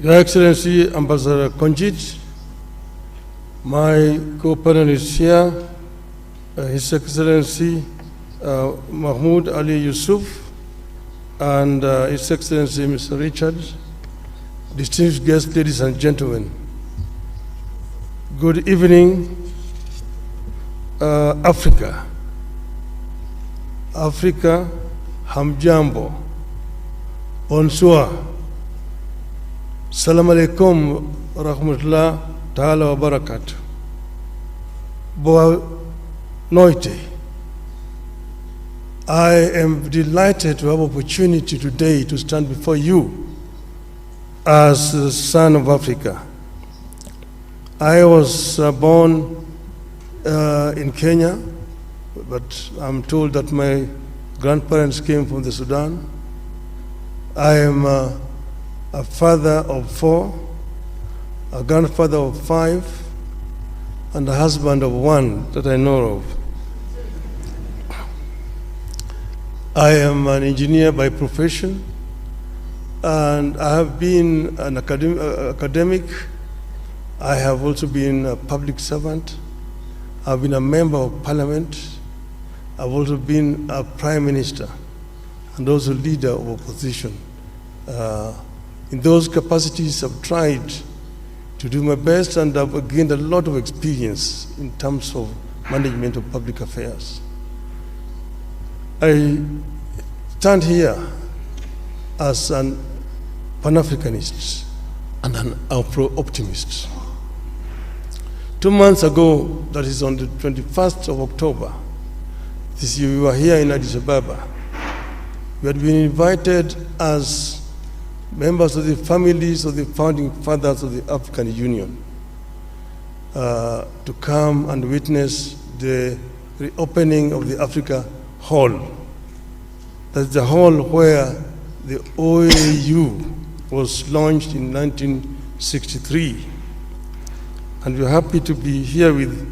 Your Excellency Ambassador Konjit, my co-panelist here, His Excellency Mahmoud Ali Yusuf, and His Excellency Mr. Richard, distinguished guests, ladies and gentlemen. Good evening, Africa. Africa, hamjambo, bonsoir, salam alaikum, rahmatullah ta'ala wa barakatuh. Boa noite. I am delighted to have opportunity today to stand before you as the son of Africa. I was born in Kenya, but I'm told that my grandparents came from the Sudan. I am a father of 4, a grandfather of 5, and a husband of 1 that I know of. I am an engineer by profession, and I have been an academic. I have also been a public servant. I've been a member of parliament. I've also been a prime minister and also leader of opposition. In those capacities, I've tried to do my best, and I've gained a lot of experience in terms of management of public affairs. I stand here as an Pan-Africanist and an Afro-optimist. 2 months ago, that is on the 21st of October, this year we were here in Addis Ababa. We had been invited as members of the families of the founding fathers of the African Union to come and witness the reopening of the Africa Hall. That's the hall where the OAU was launched in 1963. And we're happy to be here with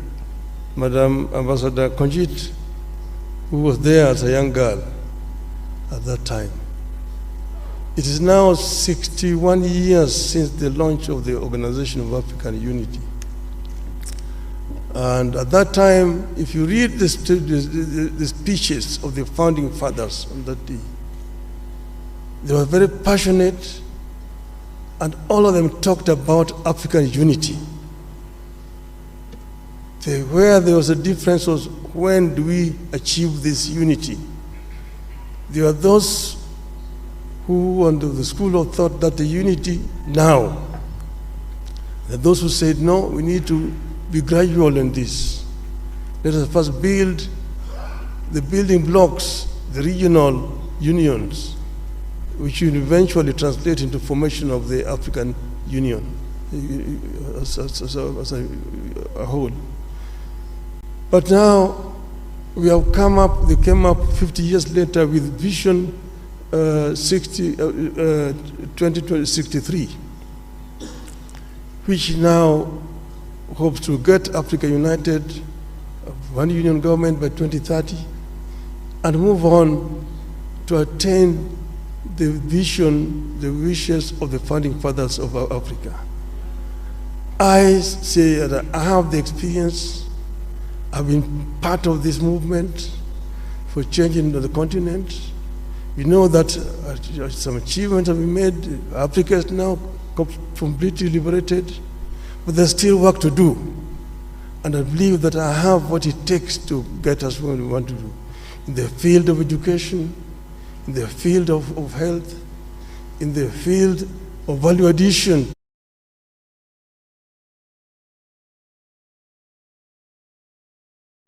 Madam Ambassador Konjit, who was there as a young girl at that time. It is now 61 years since the launch of the Organization of African Unity. And at that time, if you read the speeches of the founding fathers on that day, they were very passionate, and all of them talked about African unity. Where there was a difference was, when do we achieve this unity? There are those who, under the school of thought, that the unity now. There are those who said, no, we need to be gradual in this. Let us first build the building blocks, the regional unions, which will eventually translate into formation of the African Union as a whole. But now we have they came up 50 years later with Vision 2063, which now hopes to get Africa united, one union government by 2030, and move on to attain the vision, the wishes of the founding fathers of Africa. I say that I have the experience. I've been part of this movement for changing the continent. We know that some achievements have been made. Africa is now completely liberated, but there's still work to do. And I believe that I have what it takes to get us where we want to do. In the field of education, in the field of health, in the field of value addition.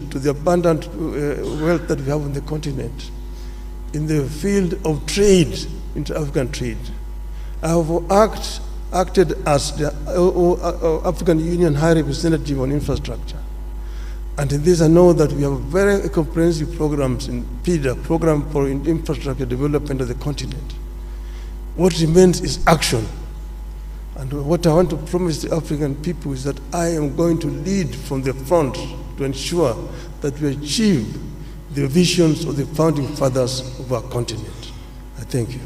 To the abundant wealth that we have on the continent, in the field of trade, inter-African trade. I have acted as the African Union High Representative on Infrastructure. And in this I know that we have very comprehensive programs in PIDA, Program for Infrastructure Development of the Continent. What remains is action. And what I want to promise the African people is that I am going to lead from the front to ensure that we achieve the visions of the founding fathers of our continent. I thank you.